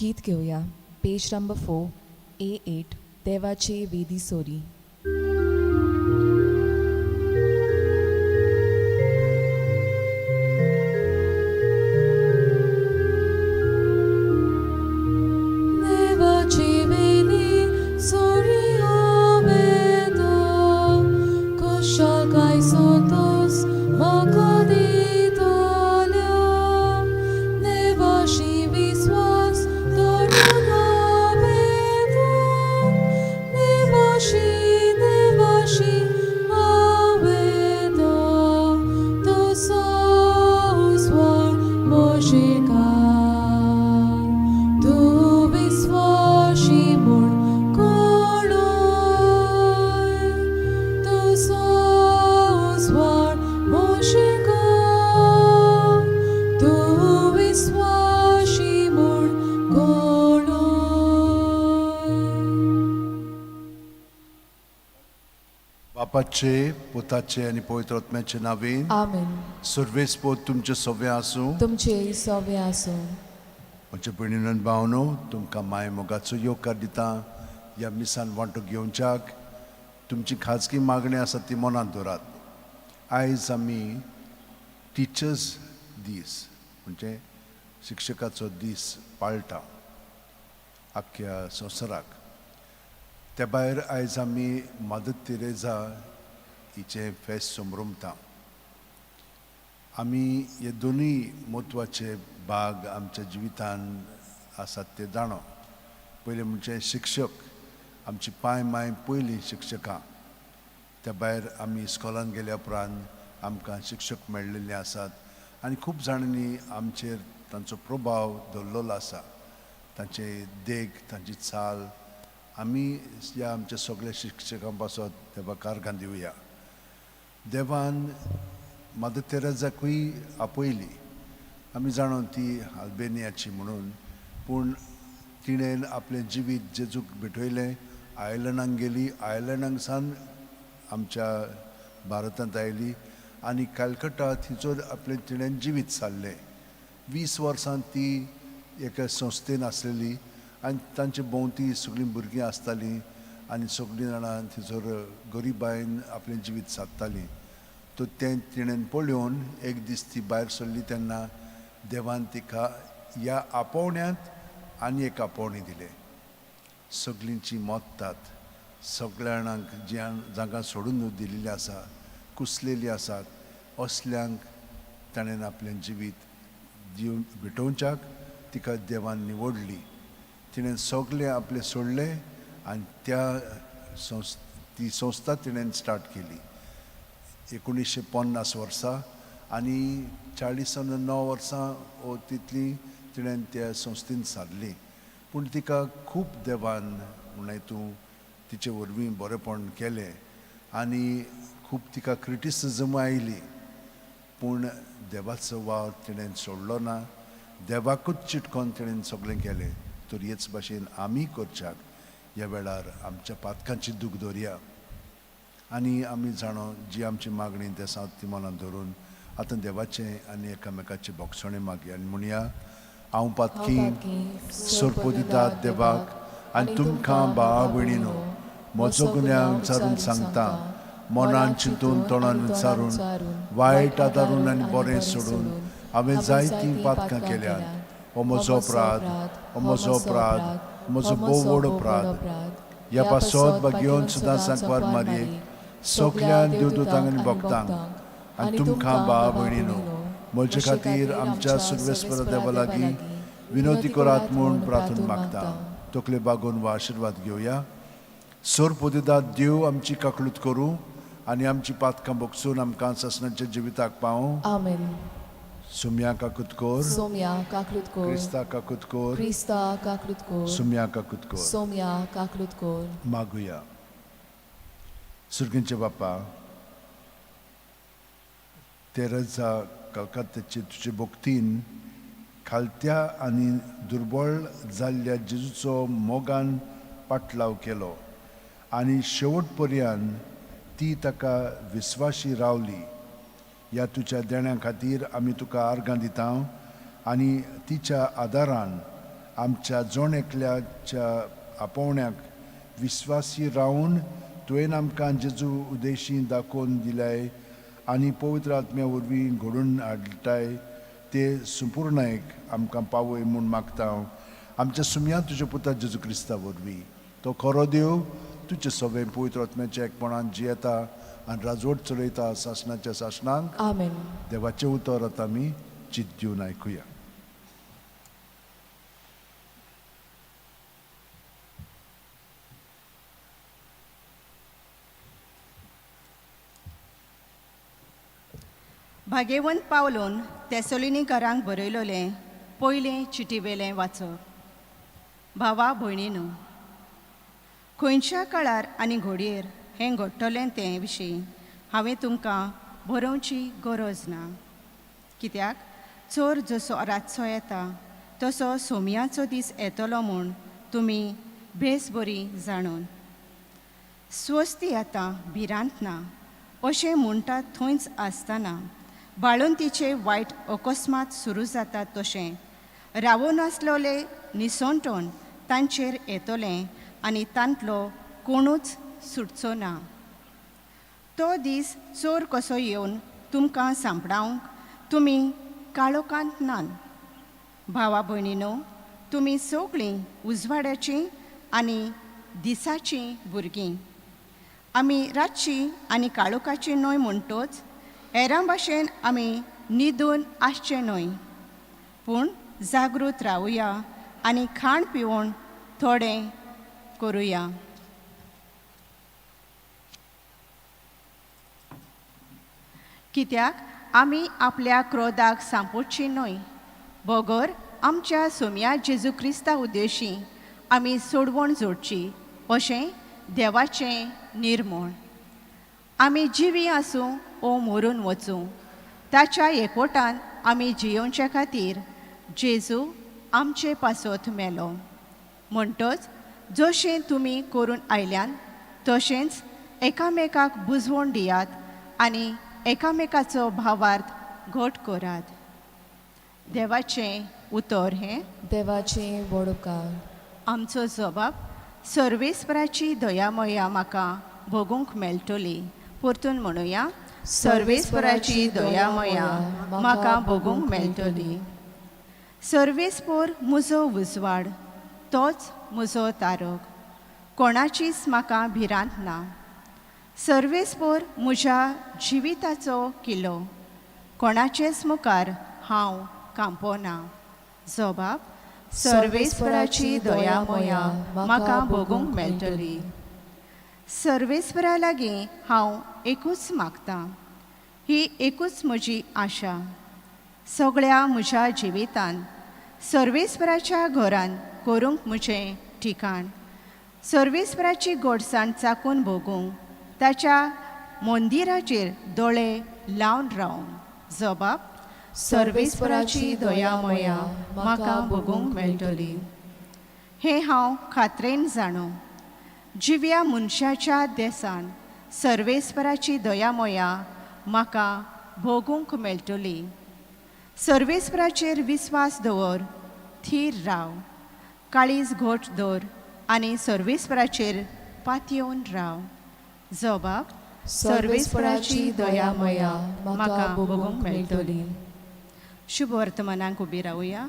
गीत घेऊया. Page number 4 A8 देवाचे वेदी सोरी. बापाचे पुताचे आणि पवित्र आत्म्याचे नावेन आमेन. सर्वेस्पोत तुमचे सवे आसूं. तुमचे सवे आसूं. म्हजे भयणीनो आनी भावनो, तुमकां माय मोगाचो येवकार दिता ह्या मिसान वांटो घेवच्याक. तुमची खाजगी मागणी आसा ती मनांत दवरात. आयज आमी टिचर्स दीस म्हणजे शिक्षकाचो दीस पाळटा आख्ख्या संवसाराक. त्या भायर आयज आमी मदर तेरेसा हिचे फेस्त संभ्रमता. आमी हे दोनूय म्हत्वाचे भाग आमच्या जिवितांत आसात ते जाणो. पयले म्हणजे शिक्षक, आमची पांय माय पयलीं शिक्षकां. त्या भायर आमी इस्कॉलान गेल्या उपरांत आमकां शिक्षक मेळिल्ले आसात आनी खूब जाणांनी आमचेर तांचो प्रभाव दवरलेलो आसा. तांचे देख, तांची चाल आमी ह्या आमच्या सगळ्या शिक्षकां पासत देवाक आर्गां दिवया. देवान मदर तेरेसाकूय आपयली. आमी जाणो ती अल्बेनियाची म्हणून, पूण तिणें आपलें जिवीत जेजूक भेटयलें. आयर्लंडाक गेली, आयर्लंडाक सावन आमच्या भारतांत आयली आनी कॅलकट्टा थिंचो आपलें तिणें जिवीत सारलें. 20 वर्सां ती एका संस्थेन आसलेली आनी तांचे भोंवती सगळीं भुरगीं आसतालीं आनी सगळीं जाणां थंयसर गरिबायेन आपलें जिवीत सादतालीं. तो तें तिणें पळोवन एक दीस ती भायर सरली तेन्ना देवान तिका ह्या आपोवण्यांत आनी एक आपोवणी दिलें. सगळींची मोत्तात, सगळ्या जाणांक जांकां सोडून दिल्लीं आसा, कुसलेलीं आसात, असल्यांक ताणें आपलें जिवीत दिवन भेटोवच्याक तिका देवान निवडली. तिणें सगळें आपलें सोडलें आनी ती संस्था तिणें स्टार्ट केली 1950 वर्सा आनी 49 वर्सां तितली तिणें त्या संस्थेन सारली. पूण तिका खूब देवान म्हणून तूं तिचे वरवीं बरेपण केलें आनी खूब तिका क्रिटिसिजम आयली. पूण देवाचो वाव तिणें सोडलो ना. देवाकूच चिटकोन तिणें सगळें केलें. तर हेच भाशेन आमी करच्याक ह्या वेळार आमच्या पातकांची दूख दवरया आनी आमी जाणो जी आमची मागणी ते सात ती मनांत धरून आतां देवाचें आनी एकामेकाचें भोगसणें मागया आनी म्हणया, हांव पातकी सोरपो दिता देवाक आनी तुमकां भावा भयणीनो म्हजो गुन्यांव विचारून सांगता. मनान चिंतून तोंडान विचारून वायट आदारून आनी बरें सोडून हांवें जायतीं पातकां केल्यात. हो म्हजो अपराध, हो म्हजो अपराध, म्हजो भोव व्हड अपराध. ह्या पासत घेवन सुद्दां सांकवार मारयेक सगळ्या देवदूतांक आनी भक्तांक आनी तुमकां भावा भयणीनो म्हजे खातीर आमच्या सर्वेस्पर देवा लागीं विनोदी करात म्हूण प्रार्थना मागता. तकले बागोवन वा आशिर्वाद घेवया. सोर्प दितात देव आमची काकळूत करूं आनी आमची पातकां भोगसून आमकां ससनाच्या जिविताक पावूं. आमेन. सुम्या काकुतकोर, सोम्या काकलुतकोर, क्रिस्ता काकुतकोर, क्रिस्ता काकलुतकोर, सुम्या काकुतकोर. सोम्या काकलुतकोर. मागुया. सुर्गींचे बापा, तेरेसा कलकत्ताचे तुजे भोक्तीन खालत्या आनी दुर्बळ जाल्ल्या जेजूचो मोगान पाटलाव केलो आनी शेवट पर्यंत ती ताका विस्वाशी रावली. ह्या तुज्या देण्या खातीर आमी तुका आर्गां दिता आनी तिच्या आदारान आमच्या जोण एकल्याच्या आपोवण्याक विस्वासी रावन तुवें आमकां जेजू उदेशी दाखोवन दिल्याय आनी पवित्र आत्म्या वरवीं घडोवन हाडटाय ते संपूर्णायक आमकां पावय म्हूण मागता हांव आमच्या सुमया तुज्या पुता जेजू क्रिस्ता वरवीं तो खरो देव तुजें सगळें पवित्र आत्म्याच्या एकपणान जियेता आनी राजवट चलयता शासनाच्या शासनांक आमेन. देवाचें उतर आतां आमी चित दिवन आयकुया. भाग्यवंत पावलोन तेसोलिनीकारांक बरयलोलें पयलें चिटीवेलें वाचप. भावा भयणीनो, खंयच्या काळार आनी घडयेर हें घडटलें ते विशीं हांवें तुमकां बरोवची गरज ना. कित्याक चोर जसो रातचो येता तसो सोमयाचो दीस येतलो म्हूण तुमी बेस बरी जाणून. स्वस्ती आतां भिरांत ना अशें म्हणटात थंयच आसतना बाळंतीचे वायट अकस्मात सुरू जातात तशें रावून आसलोले निसंटोन तांचेर येतलें आनी तांतलो कोणूच सुटचो ना. तो दीस चोर कसो येवन तुमकां सांपडावंक तुमी काळोखांत नात. भावा भयणीनो, तुमी सगळीं उजवाड्याचीं आनी दिसाचीं भुरगीं. आमी रातची आनी काळोखाची न्हय म्हणटोच हेरां भाशेन आमी न्हिदून आसचें न्हय, पूण जागृत रावुया आनी खाण पिवण थोडें करुया. कित्याक आमी आपल्या क्रोधाक सांपोवची न्हय, बगर आमच्या सोम्या जेजू क्रिस्ता उद्देशी आमी सोडवण जोडची अशें देवाचें निर्मळ. आमी जिवी आसूं ओ मरून वचूं, ताच्या एकवटान आमी जियोवचे खातीर जेजू आमचे पासत मेलो. म्हणटच जशें तुमी करून आयल्यान तशेंच एकामेकाक बुजवण दियात आनी एकामेकाचो भावार्थ घट करात. देवाचें उतर हें. देवाचें वडोवकार. आमचो जबाब. सर्वेस्पराची दयामया म्हाका भोगूंक मेळटली. परतून म्हणुया, सर्वेस्पराची दयामया म्हाका भोगूंक मेळटली. सर्वेस्पर म्हजो उजवाड, तोच म्हजो तारक, कोणाचीच म्हाका भिरांत ना. सर्वेस्पर म्हज्या जिविताचो किल्लो, कोणाचेच मुखार हांव कांपना. जबाब. सर्वेस्पराची दयामया म्हाका भोगूंक मेळटली. सर्वेस्परा लागीं हांव एकूच मागतां, ही एकूच म्हजी आशा. सगळ्या म्हज्या जिवितान सर्वेस्पराच्या घरान करूंक म्हजें ठिकाण, सर्वेस्पराची गोडसाण चाकून भोगूंक, ताच्या मंदिराचेर दोळे लावन रावंक. जबाब. सर्वेस्पराची दयामया म्हाका भोगूंक मेळटली. हें हांव खात्रेन जाणो. जिव्या मनशाच्या देसान सर्वेस्पराची दयामया म्हाका भोगूंक मेळटली. सर्वेस्पराचेर विस्वास दवर, थीर राव, काळीज घोट दवर आनी सर्वेस्पराचेर पातयेवन राव. जबाब. सर्वेस्पराची दयामया म्हाका भोगूंक मेळटली. शुभ वर्तमानांक उबी रावुया.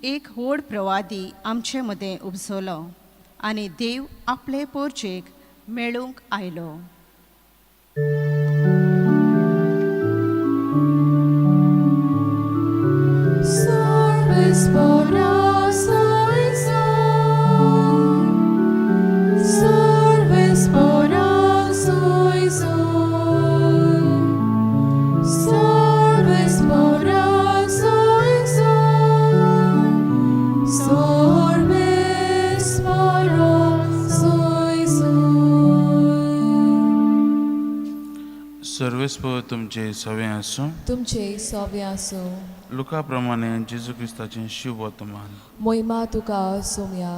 एक व्हड प्रवादी आमचे मदें उपसलो आनी देव आपले पोरचेक मेळूंक आयलो. So सर्वेस्प तुमचे सवे आसूं. तुमचे सव्य आसूं. लुका प्रमाणे जेजू क्रिस्ताचें शुभ वर्तमान. मोहिमा तुका सोम्या.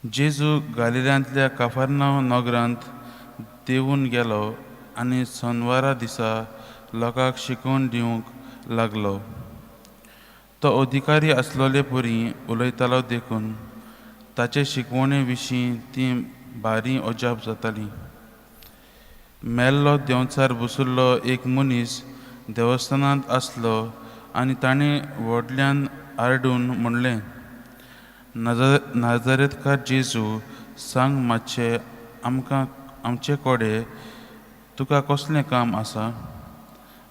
जेजू गालिल्यांतल्या काफारनांव नगरांत देंवून गेलो आनी सोनवारा दिसा लोकांक शिकवण दिवंक लागलो. तो अधिकारी आसलोले परी उलयतालो देखून ताचे शिकवणे विशीं ती भारी अजाप जाताली. मेल्लो देंवचार बशिल्लो एक मनीस देवस्थानांत आसलो आनी ताणें व्हडल्यान आरडून म्हणलें, नाजारेतकार जेजू, सांग मातशें आमकां आमचे कोडे तुका कसलें काम आसा?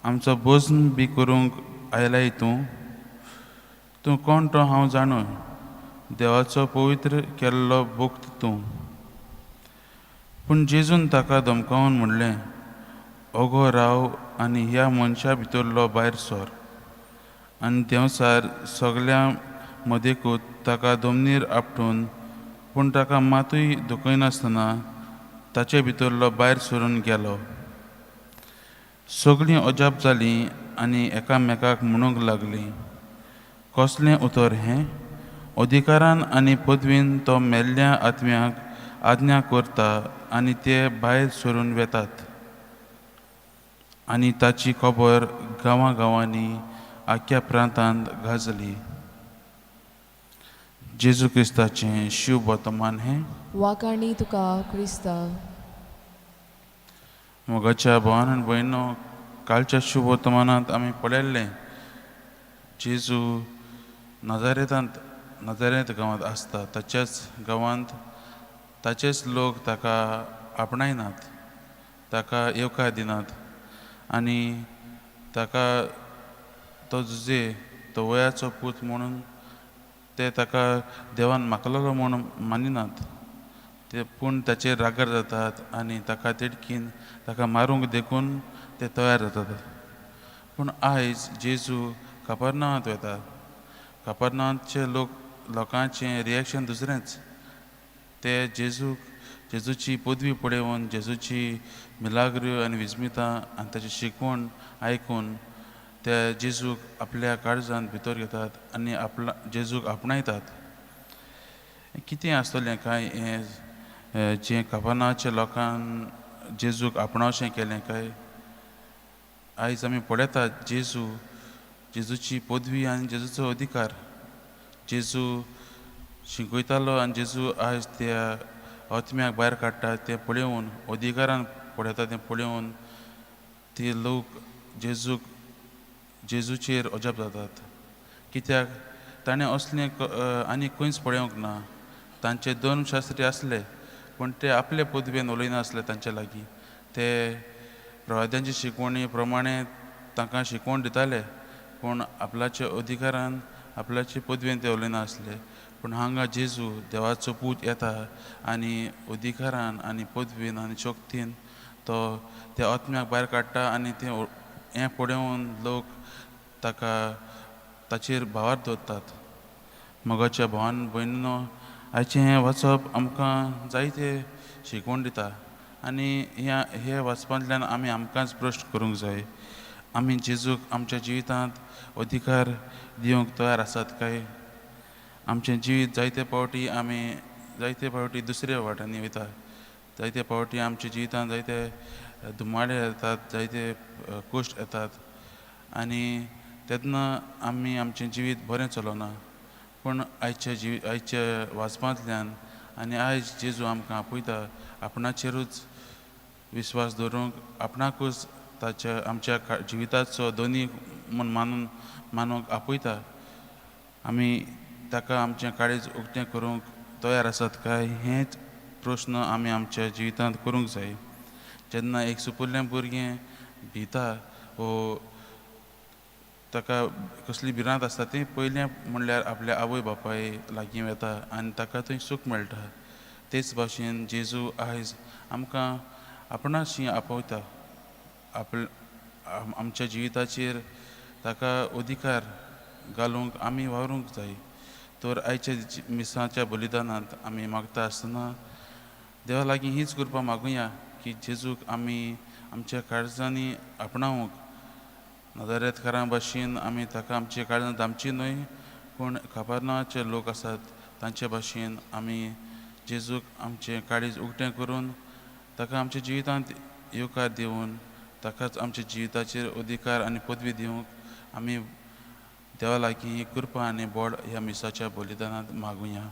आमचो भोजन बी करूंक आयलाय तूं कोण तो हांव जाणूं. देवाचो पवित्र केल्लो भक्त तूं. पूण जेजून ताका धमकावन म्हणलें, ओगो राव आनी ह्या मनशा भितरलो भायर सर. आनी देंवचार सगल्या मदेकूच ताका जमनीर आपटून, पूण ताका मातूय दुखयनासतना ताचे भितरलो भायर सरून गेलो. सगळीं अजाप जालीं आनी एकामेकाक म्हणूंक लागलीं, कसलें उतर हें? अधिकारान आनी पदवीन तो मेल्ल्या आत्म्याक आज्ञा करता आनी ते भायर सरून वेतात. आनी ताची खबर गांवांनी आख्या प्रांतांत गाजली. जेजू क्रिस्ताचें शुभ वर्तमान हें. वाकाणी तुका क्रिस्ता. मोगाच्या भावान आनी भयणो, कालच्या शुभ वर्तमानांत आमी पळयल्लें जेजू नाजारेत गांवांत आसता. ताच्याच गांवांत ताचेच लोक ताका आपणायनात, ताका येवकार दिनात आनी ताका तो जुजे तो वयाचो पूत म्हणून ते ताका देवान मागलेलो म्हणून मानिनात. ते पूण ताचेर रागार जातात आनी ताका तिडकीन ताका मारूंक देखून ते तयार जातात. पूण आयज जेजू कापरनावांत वता. कापरनावांतचे लोकांचें रिएक्शन दुसरेंच. ते जेजूची पदवी पळोवन, जेजूची मिलाग्र्यो आनी विस्मितां आनी ताची शिकवण आयकून ते जेजूक आपल्या काळजांत भितर घेतात आनी जेजूक आपणायतात. कितें आसतलें काय हें जें कापरनावांच्या लोकांन जेजूक आपणावशें केलें काय? आयज आमी पळयतात जेजूची पदवी आनी जेजूचो अधिकार. जेजू शिकयतालो आनी जेजू आयज त्या आत्म्याक भायर काडटा तें पळोवन, अधिकारान पळयता तें पळोवन ते लोक जेजूचेर अजाप जातात. कित्याक ताणें असलें आनी खंयच पळोवंक ना. तांचे 2 शास्त्री आसले पूण ते आपले पदवेन उलयनासले. तांचे लागीं ते प्रवाद्यांची शिकवणी प्रमाणे तांकां शिकवण दिताले, पूण आपल्याच्या अधिकारान आपल्याचे पदवेन ते उलयनासले. पूण हांगा जेजू देवाचो पूत येता आनी अधिकारान आनी पदवेन आनी शक्तीन तो त्या आत्म्याक भायर काडटा आनी ते हें पळोवन लोक ताचेर भावार दवरतात. मोगाच्या भावान भयणीनो, आयचें हें वाचप आमकां जायते शिकवण दिता आनी हे वाचपांतल्यान आमी आमकांच प्रश्न करूंक जाय. आमी जेजूक आमच्या जिवितांत अधिकार दिवंक तयार आसात काय? आमचें जिवीत जायते फावटी दुसऱ्या वाटांनी वयता. जायते फावटी आमच्या जिवितांत जायते दुमाडे येतात, जायते कश्ट येतात आनी तेन्ना आमी आमचें जिवीत बरें चलोना. पूण आयच्या वाचपांतल्यान आनी आयज जेजू आमकां आपयता आपणाचेरूच विस्वास दवरूंक, आपणाकूच आमच्या जिविताचो दोनी म्हूण मानूंक आपयता. आमी ताका आमचें काळीज उक्तें करूंक तयार आसात काय? हेच प्रश्न आमी आमच्या जिवितांत करूंक जाय. जेन्ना एक सुपुल्लें भुरगें भिता वो ताका कसली भिरांत आसता ती पयलें म्हणल्यार आपल्या आवय बापाय लागीं वता आनी ताका थंय सूख मेळटा. तेच भाशेन जेजू आयज आमकां आपणाशी आपयता. आमच्या जिविताचेर ताका अधिकार घालूंक आमी वावरूंक जाय. तर आयच्या मिसाच्या बलिदानांत आमी मागता आसतना देवा लागीं हीच कृपा मागुया की जेजूक आमी आमच्या काळजांनी आपणावंक नदरेतकारां भाशेन आमी ताका आमची काळजां दामची न्हय पूण खबरनाचे लोक आसात तांचे भाशेन आमी जेजूक आमचें काळीज उक्तें करून ताका आमच्या जिवितांत येवकार दिवन ताकाच आमच्या जिविताचेर अधिकार आनी पदवी दिवंक आमी देवा लागीं ही कृपा आनी बोड ह्या मिसाच्या बलिदानांत मागुया.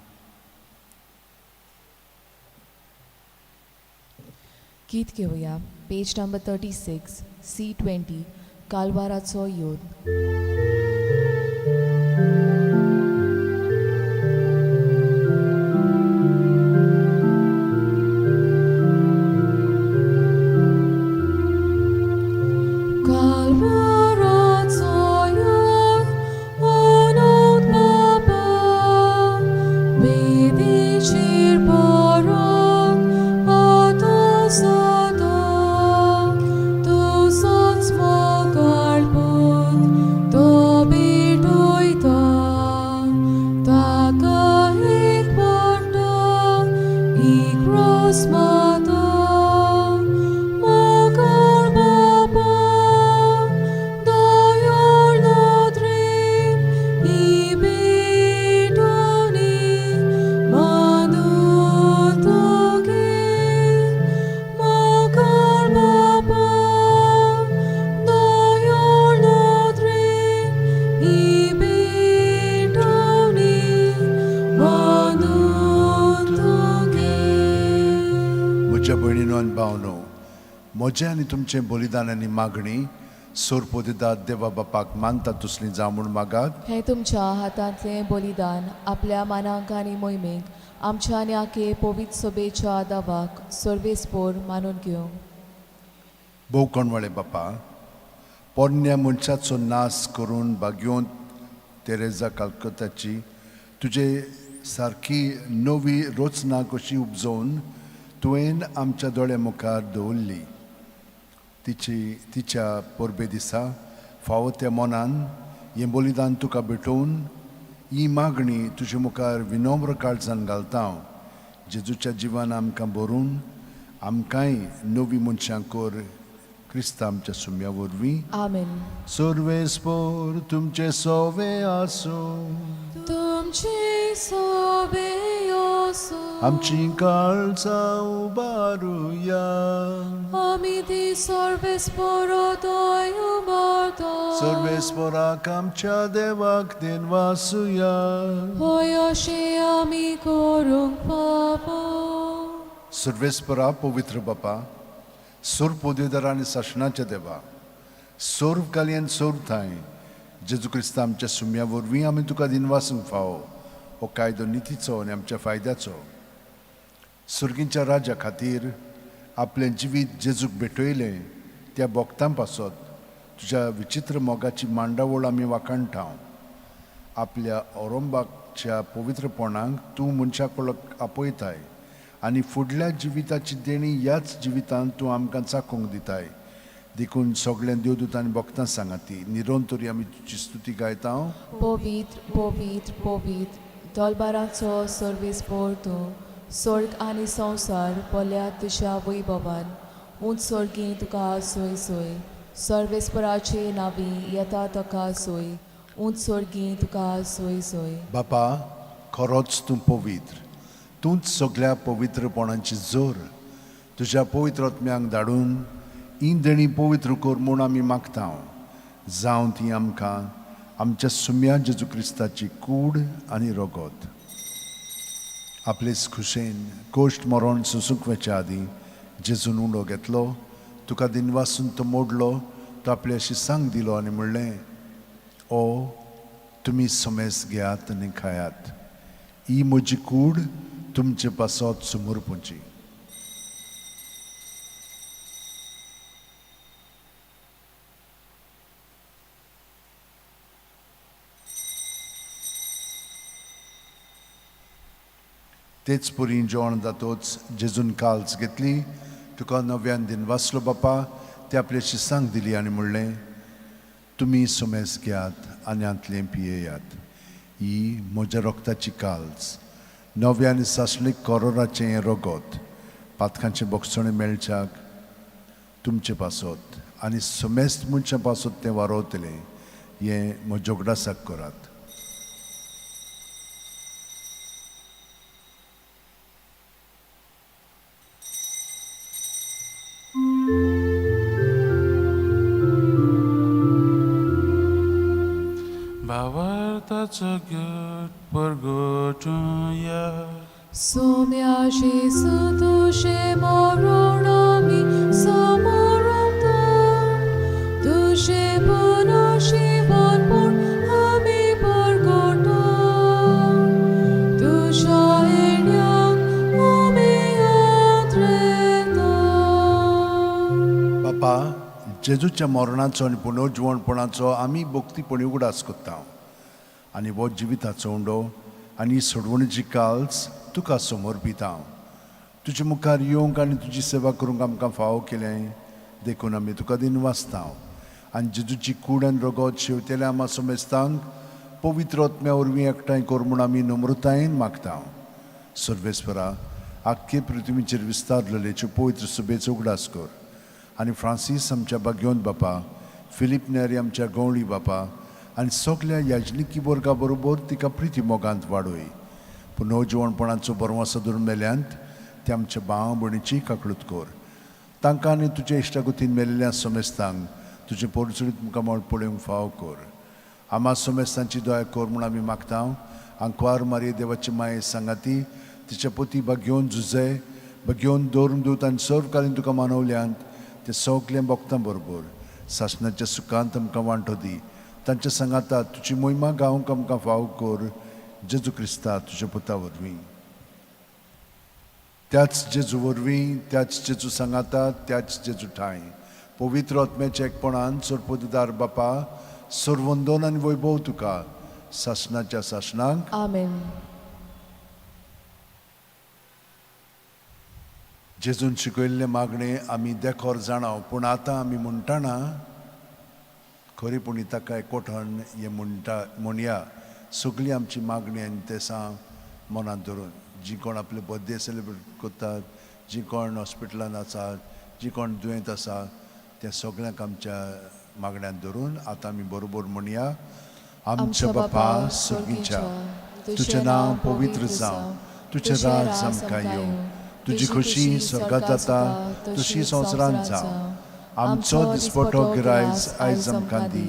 गीत घेवया पेज नंबर 36 C20 कालवाराचो योद. म्हजें आनी तुमचें बलिदान आनी मागणी सोरपोदिदाद देवा बापाक मानता तुसली जावं म्हूण मागात. हे तुमच्या हातांतलें बलिदान आपल्या मानांक आनी मोहिमेक आमच्या आनी आखे पवित्र सभेच्या दावाक सर्वेस्पोर मानून घेवंक. भोव कोणवळे बापा, पोरण्या मनशाचो नाश करून भाग्योन तेरेजा कालकताची तुजे सारकी नवी रचना कशी उपजोवन तुवें आमच्या दोळ्या मुखार दवरली. तिच्या परबे दिसा फावो त्या मनान हें बलिदान तुका भेटोवन ही मागणी तुजे मुखार विनम्र काळजान घालता हांव. जेजूच्या जिवान आमकां भरून आमकांय नवी मनशां कोर क्रिस्त आमच्या सुम्या वरवीं. आमेन. सर्वेस्पोर तुमचे सोवे आसूं, तुमचे सोबे आसूं, आमची काळजां उबारुया. आमी ती सर्वेस्पोरो दोय उबारतो, सर्वेस्पोराक आमच्या देवाक दिन वासुया. होय अशें आमी करूंक पावो. सर्वेस्परा पवित्र बापा, सोर पोदेदार आनी शासनाचे देवा, सोर्व कालयेन सोर्व थाय जेजू क्रिस्त आमच्या सुम्या वरवीं आमी तुका दिनवासूंक फावो. हो कायदो नितीचो आनी आमच्या फायद्याचो. सुर्गींच्या राजा खातीर आपलें जिवीत जेजूक भेटयलें त्या भोगतां पासत तुज्या विचित्र मोगाची मांडावळ आमी वाखाणटाव. आपल्या औरंबाच्या पवित्रपणाक तूं मनशाक आपयताय आनी फुडल्या जिविताची देणी ह्याच जिवितांत तूं आमकां चाखूंक दिताय. देखून सगळ्या देवदूतांनी भक्तां सांगाती निरंतरी आमी तुजी स्तुती गायता. पवित्र पवित्र पवित्र दोलबाराचो सर्वेस्पोर तूं. स्वर्ग आनी संवसार पल्यात तुज्या वैभवान. उंच सर्गी तुका सोय सोय. सर्वेस्पराचे नावी येता ताका सोय. उंच सर्गी तुका सोय सोय. बापा, खरोच तूं पवित्र. तूंच सगळ्या पवित्रपणाची जोर. तुज्या पवित्र आत्म्यांक धाडून ही देणी पवित्र कर म्हूण आमी मागता. जावं ती आमकां आमच्या सुम्या जेजू क्रिस्ताची कूड आनी रगत. आपलेच खुशेन कोश्ट मरण सुसूंक वचे आदीं जेजून उंडो घेतलो, तुका दिनवासून तो मोडलो, तो आपल्या शिसांक दिलो आनी म्हणलें, ओ तुमी समेस घेयात आनी खायात. ही म्हजी कूड तुमचे पासत समोरपुंची. तेच पुरी जेवण जातोच जेजून काल्स घेतली, तुका नव्यान दिन वाचलो बापा, ते आपल्या शिसांक दिली आनी म्हणलें, तुमी सुमेस घेयात आनी आंतलें पियेयात. ही म्हज्या रोगताची काल्स, नव्यान सासणीक कोरोराचें रगत, पातकांचे बोगसणे मेळच्याक तुमचे पासत आनी समेस्त मनशां पासत तें वारोवतलें हें म्हजोगडासाक करात. भावार्थाचो घेत परगटूया. Somiashi Sudushe Moronami Samoromto Dushe Bonashi Bonpon Ami Borgoto Dusha Enyang Ami Atreta. बापा, जेजूच्या मरणाचो आनी पुनर्जीवणपणाचो आमी भक्तीपणी उगडास करता आनी हो जिविताचो उंडो आनी सोडवणीची काल्स तुका समर्पिता. तुजे मुखार येवंक आनी तुजी सेवा करूंक आमकां फावो केलें देखून आमी तुका दिन वाचता आनी जेजूची कूड आनी रगत शेवतेल्या आमा समेस्तांक पवित्र आत्म्या वरवीं एकठांय कर म्हूण आमी नम्रतायेन मागता. सर्वेस्परा, आख्खे पृथ्वीचेर विस्तारलेल्यो पवित्र सभेचो उगडास कर आनी फ्रांसीस आमच्या भाग्योंत बापा, फिलीप नेरी आमच्या गवळी बापा आनी सगल्या याजनिकी वर्गा बरोबर तिका प्रिती मोगांत वाडोय. पुनर्जीवणपणाचो बरवासो धरून मेल्यांत ते आमच्या भाव भयणीची काकळूत कर. तांकां आनी तुज्या इश्टागतीन मेलिल्ल्या समेस्तांक तुजे परचुडीत मुखामळ पळोवंक फाव कर. आमा समेस्तांची दया कर म्हूण आमी मागता. आंकवार मारये देवाची माये सांगाती तिच्या पती भाग्योन झुजे भाग्योन दोरमदूत आनी सर्वकालीन तुका मानवल्यांत ते सगल्या भक्तां बरोबर सासणाच्या सुखांत आमकां वांटो दी. तांच्या सांगातात तुजी मोहिमा गावंक आमकां फाव कर. जेजू क्रिस्ता तुज्या पुता वरवीं. त्याच जेजू वरवीं, त्याच जेजू सांगातात, त्याच जेजू ठाय पवित्र आत्म्याच्या एकपणान सरपददार बापा, सर्वंदन आनी वैभव तुका सासणाच्या सासणांक. Amen. जेजून शिकयल्ले मागणे आमी देखोर जाणाव, पूण आतां आमी म्हणटाना खरेपणी ताका एकवटन हें म्हणया. सगळी आमची मागणी आनी तेसां मनांत धरून जी कोण आपले बर्थडे सेलिब्रेट करतात, जी कोण हॉस्पिटलांत आसात, जी कोण दुयेंत आसा, त्या सगळ्यांक आमच्या मागण्यांत धरून आतां आमी बरोबर म्हणया. आमच्या बापा सुर्गीच्या, तुजें नांव पवित्र जावं, तुजें राज आमकां येवं, तुजी खुशी स्वर्गांत जाता तशी संवसारांत जावं. आमचो दिसपटो गिरायज आयज आमकां दी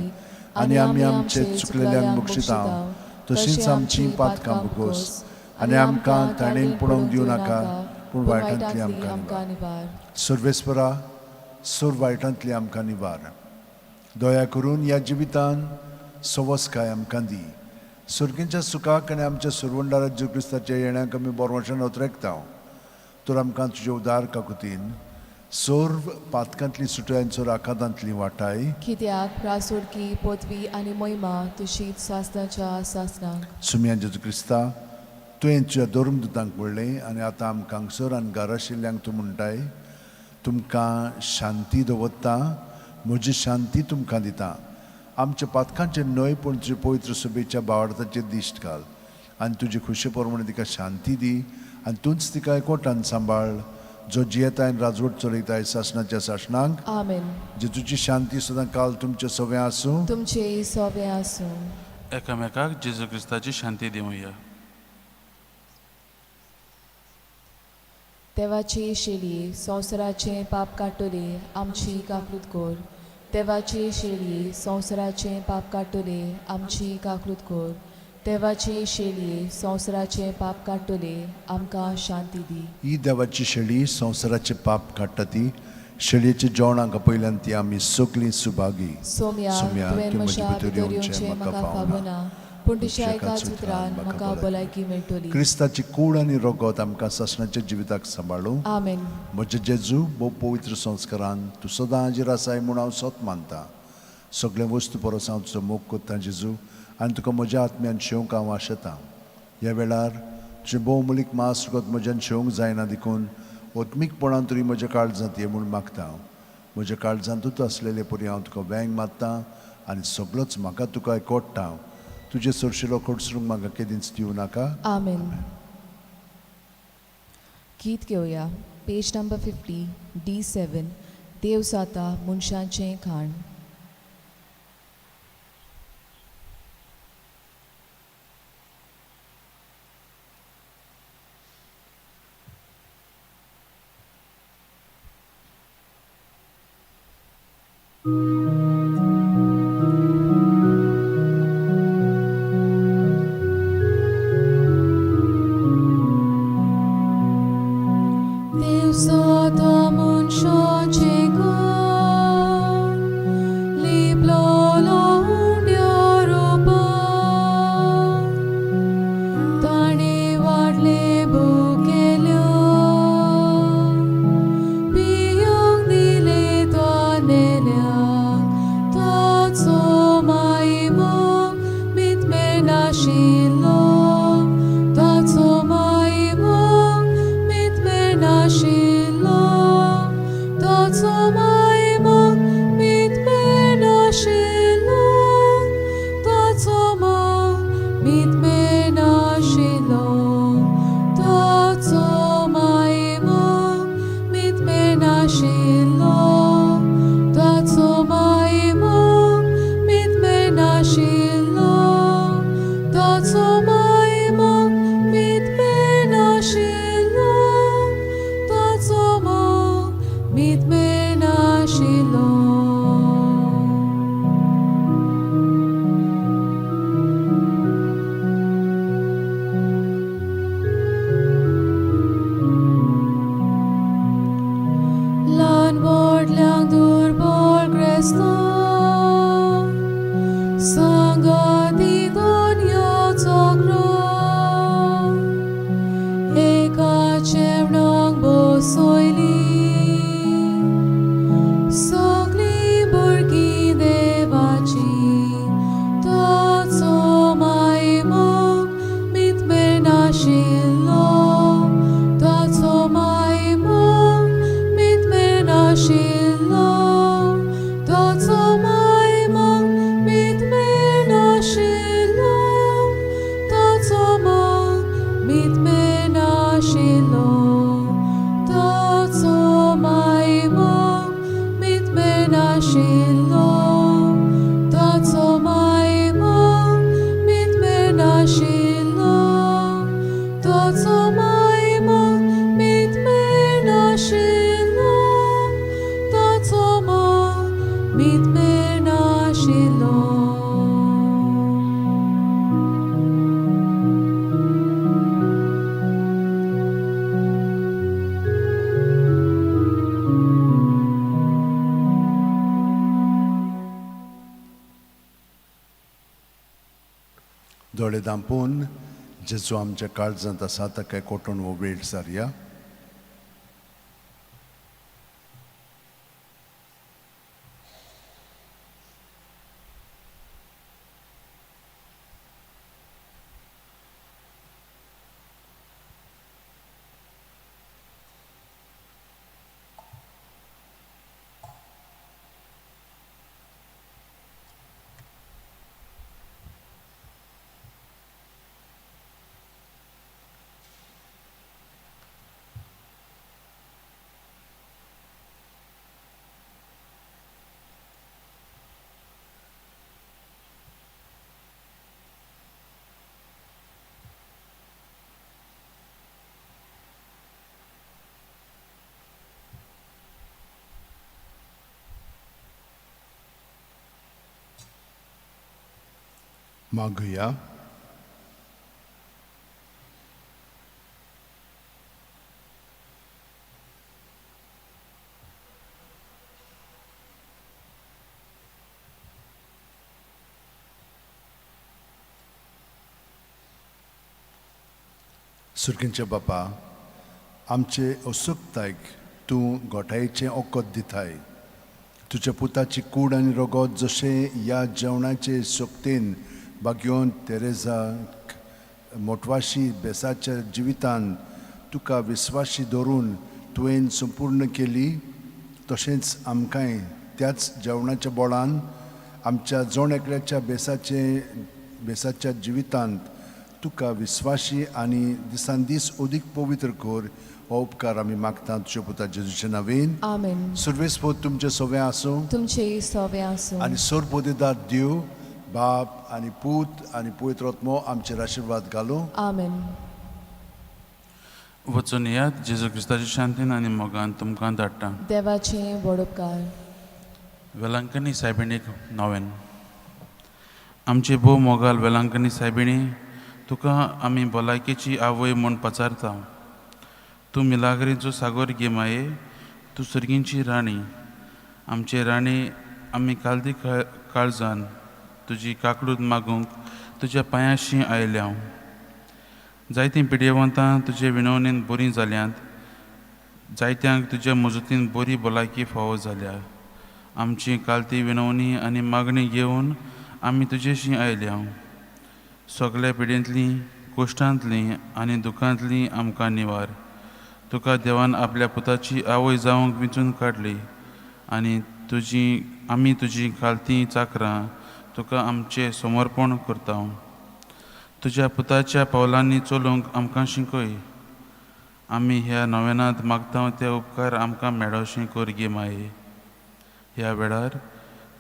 आनी आमी आमचे चुकलेल्यांक बक्षितांव तशींच आमची पातकां भोगोस आनी आमकां ताणेन पडोवंक दिवं नाका पूण वायटांतली आमकां निवार. सर्वेस्परा, सोर वायटांतली आमकां निवार. दया करून ह्या जिवितान सवस्काय आमकां दी. सुर्गेच्या सुखाक आनी आमच्या सुरवंडा जेजू क्रिस्ताच्या येण्याक आमी बोरवंशान उतरेकता. तर आमकां तुज्या उदार काकुतीन सोर्व पातकांतली सुटयांचो राखादांतली वाटाय. कित्याक प्रासुडकी पदवी आनी मोहिमा तुशीच सासणाच्या सासणांक. सुम्या जेजू क्रिस्ता, तुवें तुज्या धर्मदुतांक म्हणलें आनी आतां आमकां हांगसर आनी घरा आशिल्ल्यांक तूं म्हणटाय तुमकां शांती दवरता, म्हजी शांती तुमकां दिता. आमच्या पातकांचेर न्हय पूण तुजे पवित्र सभेच्या भावार्थाचेर दिश्ट घाल आनी तुजे खुशे प्रमाणे तिका शांती दी आनी तूंच तिका एकवटान सांबाळ जो जियेताय आनी राजवट चलयताय सासणाच्या सासणांक. Amen. जेजूची शांती सदां काल तुमचे सगळें आसूं. तुमचे सवे आसूं. एकामेकाक जेजू क्रिस्ताची शांती दिवया. देवाची शेळी संवसाराचें पाप काडटली आमची काकूत कर. देवाची शेळी संवसाराचें पाप काडटली आमची काकूत कर. देवाची शेळी संवसाराचें पाप काडटली आमकां शांती दी. ही देवाची शेळी संवसाराचे पाप काडटा ती शेळयेच्या जेवणाक पयल्यान ती आमी सगळीं सुभागी. सोम्या तुवें म्हज्या भितर येवचें म्हाका फावना, पूण तुज्या एकाच उतरान म्हाका भलायकी मेळटली. क्रिस्ताची कूड आनी रगत आमकां सासणाच्या जिविताक सांबाळूं. आमेन. म्हजे जेजू भोव पवित्र संस्कारान तूं सदां हाजीर आसाय म्हूण हांव सोत मानता. सगळे वस्तू परस हांव तुजो मोग करता जेजू आनी तुका म्हज्या आत्म्यान शेवंक हांव आशेतां. ह्या वेळार तुजें भोवमुलीक मास रगत म्हज्यान शेवंक जायना देखून ओत्मीकपणान तरी म्हज्या काळजांत ये म्हूण मागता. म्हज्या काळजांतूच आसलेले परी हांव तुका वेंग मारतां आनी सगळोच म्हाका तुका एकवटता. तुजे सरशिलो खडसरूंक म्हाका केदींच दिवं नाका. आमेन. गीत घेवया. Page number 50 D7. देव जाता मनशांचें खाण. देव जाता मनशांचें खाण, लिपलेलो उंड्या रोपान, ताणें वाडले भुकेल्या, पियोंक दिले तो नेल्याक, ताचो मायमोग मितमे नाशिल्लो, ताचो मायमोग मितमे नाशिल्लो, ताचो मायमोग मितमे नाशिल्लो, ताचो मोग मितमे नाशिल्लो, ताचो मायमोग मितमे नाशिल्लो, ताचो मायमोग मितमे नाशिल्लो, ताचो मायमोग मितमे नाशिल्लो, ताचो मोग मितमे नाशिल्लो. ल्हान व्हडल्यांक दुर्बळ क्रेस्तांव, संगती दोनयाचो क्रांव, एका जेवणाक बसयली, सगळीं भुरगीं देवाची, ताचो मायमोग मितमे नाशिल्लो, ताचो मायमोग मितमे नाशिल्लो, ताचो मायमोग मितमे नाशिल्लो, ताचो मोग मितमे नाशिल्लो, ताचो मायमोग मितमे नाशिल्लो, ताचो मायमोग मितमे नाशिल्लो, ताचो मायमोग मितमे नाशिल्लो, ताचो मोग मितमे नाशिल्लो. दोळे धांपून जेजू आमच्या काळजांत आसा ताका कोटून हो वेळ सारया. मागुया. सुर्गींचे बापा, आमचे असुकतायक तूं गोठायेचें ओकोत दिताय. तुज्या पुताची कूड आनी रगत जशें ह्या जेवणाचे सोक्तेन बागयोन तेरेजाक मोटवाशी बेसाच्या जिवितान तुका विस्वाशी दवरून तुवें संपूर्ण केली, तशेंच आमकांय त्याच जेवणाच्या बोळान आमच्या जोण एकल्याच्या बेसाच्या जिवितांत तुका विस्वाशी आनी दिसान दीस अदीक पवित्र कर हो उपकार आमी मागता तुज्या पुता जेजूच्या नांवेन. आमेन. सर्वेस्पोर तुमचे सगळे आसूं तुमचे सवे आसूं आनी सोरपोदेदार देव बाप आनी पूत आनी पवित्र आत्मो आमचेर आशिर्वाद घालूं. आमेन. वचून यात जेजू क्रिस्ताची शांतीन आनी मोगान तुमकां धाडटा. देवाचे व्हड उपकार. वेलांकनी सायबिणीक नोवेन. आमचे भोव मोगाल वेलांकनी सायबिणी, तुका आमी भलायकेची आवय म्हूण पचारता. तूं मिलाग्रीचो सागोर घे माये, तूं सर्गींची राणी. आमचे राणी, आमी कालदी काळजान तुजी काकडूत मागूंक तुज्या पांयाशी आयल्या. जायतीं पिडेवंतां तुजे विनवणेन बरीं जाल्यांत, जायत्यांक तुज्या मजतीन बरी भलायकी फावो जाल्या. आमची कालती विनवणी आनी मागणी घेवन आमी तुजेशी आयल्या. सगळ्या पिडेंतलीं, कोश्टांतलीं आनी दुखांतलीं आमकां निवार. तुका देवान आपल्या पुताची आवय जावंक विचून काडली आनी आमी तुजी कालतीं चाकरां तुका आमचें समर्पण करता. तुज्या पुताच्या पावलांनी चलूंक आमकां शिकय. आमी ह्या नोवेनांत मागता ते उपकार आमकां मेळोवशी कर गे माये. ह्या वेळार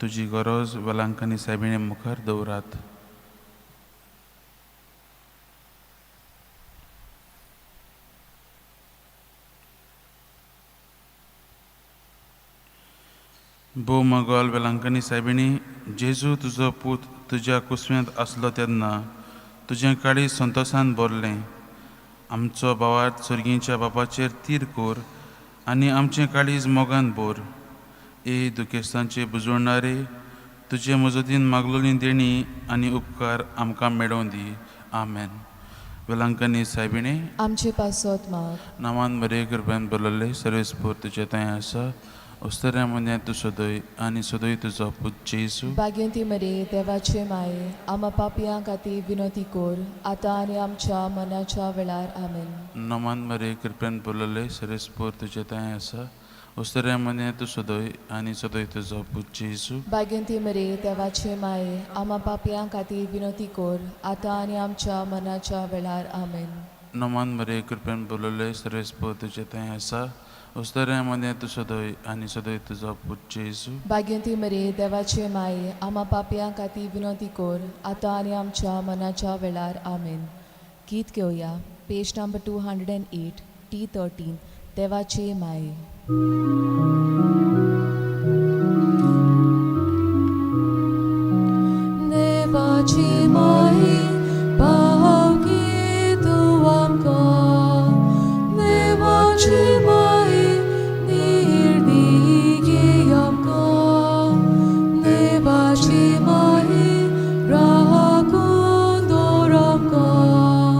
तुजी गरज वेलांकनी सायबिणी मुखार दवरात. भोव मोगाल वेलांकनी सायबिणी, जेजू तुजो पूत तुज्या कुसव्यांत आसलो तेन्ना तुजें काळीज संतोशान भरलें. आमचो भावार्थ सर्गींच्या बापाचेर तीर कोर आनी आमचें काळीज मोगान भर. ए दुखेस्तांचे बुजवणारे, तुजे मजतीन मागलोलीं देणी आनी उपकार आमकां मेळोवन दी. आमेन. वेलांकनी सायबिणे, आमचे पासत माग. नांवान बरे कृपेन बरयल्ले सर्वेस्पोर तुजे थंय आसा. उस्तऱ्या मने तूं सदय आनी सदय तुजो पूत जेजू. भाग्यवंती मरे, देवाचे माये, आम्हा पापयां खातीर विनोती कोर, आतां आनी आमच्या मनाच्या वेळार. आमेन. नांवान बरे कृपेन बरयल्ले सर्वेस्पोर तुजे थंय आसा. उस्तऱ्या मने तूं सदय आनी सदय तुजो पूत जेजू. भाग्यवंती मरे, देवाचे माये, आम्हा पापयां खातीर विनोती कोर, आतां आनी आमच्या मनाच्या वेळार. आमेन. नांवान बरे कृपेन बरयल्ले सर्वेस्पोर तुजे थंय आसा. उस्तऱ्या मने तूं सदय आनी सदय तुजो पूत जेजू. भाग्यवंती मरे, देवाचे माये, आम्हा पापयां खातीर विनोती कोर, आतां आनी आमच्या मनाच्या वेळार. आमेन. गीत घेवया. Page number 208, T13. देवाचे माये. देवाचे माये, भावकी तूं आमकां. देवाचे माये, निर्दी घे आमकां. देवाचे माये, राखून दवर आमकां.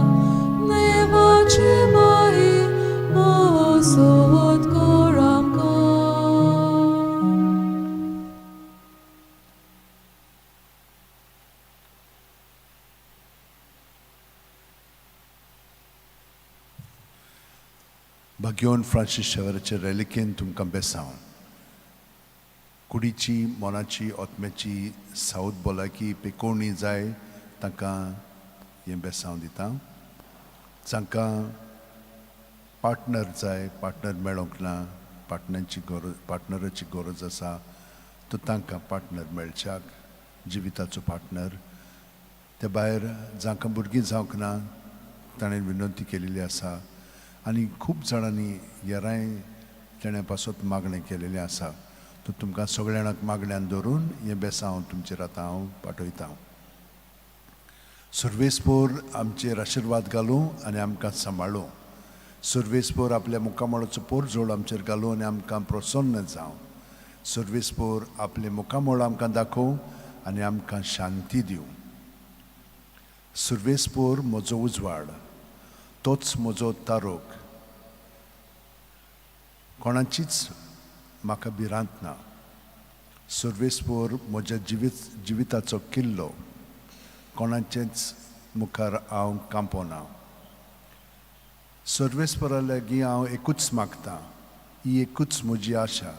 देवाचे माये, मोसोत कोर आमकां. भाग्यवन फ्रांसीस शेवराचे रेलिकेन तुमकां बेसांव. कुडीची, मोनाची, आत्म्याची सावत भलायकी पेकोवणी जाय तांकां हें बेसांव दिता. जांकां पार्टनर जाय, पार्टनर मेळोंक ना, पार्टनराची गरज आसा, तो तांकां पार्टनर मेळच्याक, जिविताचो पार्टनर. ते भायर जांकां भुरगीं जावंक ना, ताणें विनंती केलेली आसा आनी खूब जाणांनी हेरांय तेणे पासत मागणें केलेलें आसा. तो तुमकां सगळ्यांक मागण्यांत धरून हें बेसांव तुमचेर आतां हांव पाठयतां. सर्वेस्पोर आमचेर आशिर्वाद घालूं आनी आमकां सांबाळूं. सर्वेस्पोर आपल्या मुखामळाचो पोर जोड आमचेर घालूं आनी आमकां प्रसन्न जावं. सर्वेस्पोर आपले मुखामळ आमकां दाखोवं आनी आमकां शांती दिवं. सर्वेस्पोर म्हजो उजवाड, तोच म्हजो तारोक. कोणाचीच म्हाका भिरांत ना. सर्वेस्पोर म्हज्या जिविताचो किल्लो. कोणाचेच मुखार हांव कांपोना. सर्वेस्पोरा लागीं हांव एकूच मागतां. ही एकूच म्हजी आशा.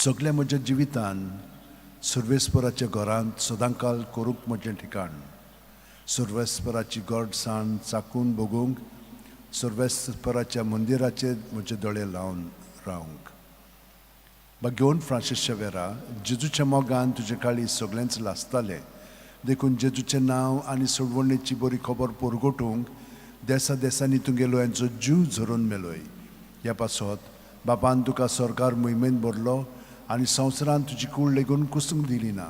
सगळ्या म्हज्या जिवितान सर्वेस्पोराच्या घरांत सदांकाल करूंक म्हजें ठिकाण. सर्वेस्पराची घटसाण चाकून बगूंक सर्वेस्पराच्या मंदिराचेर म्हजे दोळे लावन रावंक. घेवन फ्रांसीस शावेरा, जेजूच्या मोगान तुजे काळी सगळेंच लासताले, देखून जेजूचें नांव आनी सोडवणेची बरी खबर पोरगोटूंक देसा देसांनी तुगेलो यांचो जीव झरून मेलोय. ह्या पासत बापान तुका सरकार मोहिमेन भरलो आनी संवसारान तुजी कूड लेगून कुसूंक दिली ना.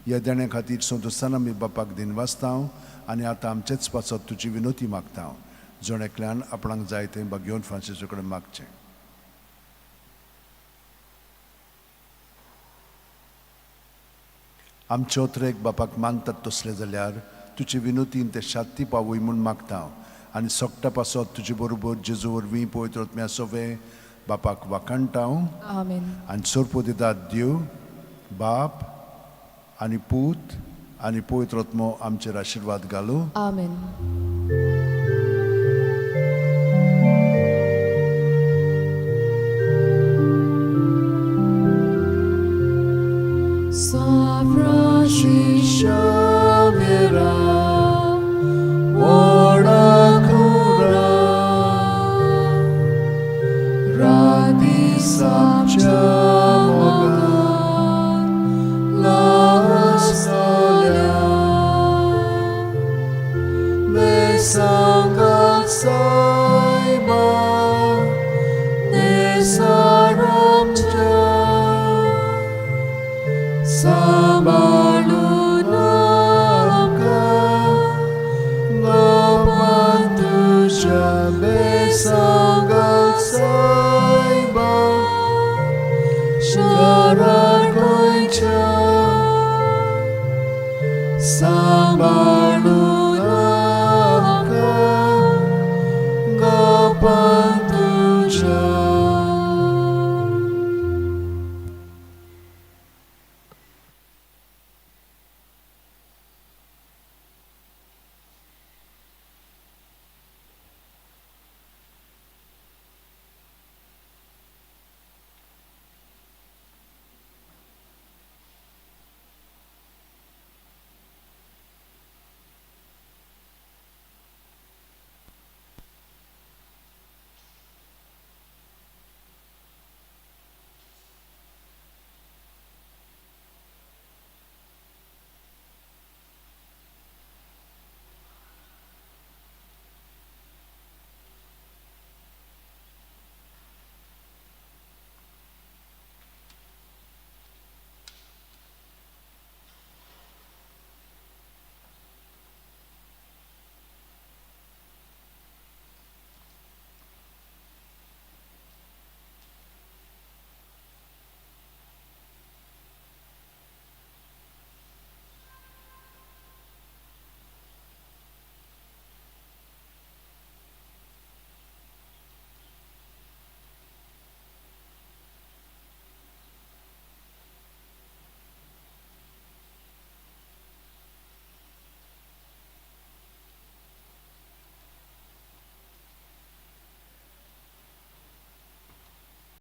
ह्या देण्या खातीर संतोशान आमी बापाक दिनवासतांव आनी आतां आमचेच पासत तुजी विनोती मागतांव. जण एकल्यान आपणाक जाय तें घेवन फ्रांसीसा कडेन मागचें. आमचे ओत्रेक बापाक मानतात तसले जाल्यार तुजे विनोतीन ते शांती पावय म्हूण मागतांव आनी सोगटा पासत तुजे बरोबर जेजू वरवीं पवित्र आत्म्या सोवे बापाक वाखाणटाव. आमेन. आनी सोरपो दितात देव बाप आनी पूत आनी पवित्र आत्मो आमचेर आशिर्वाद घालूं. आमेन. Radis amcia moga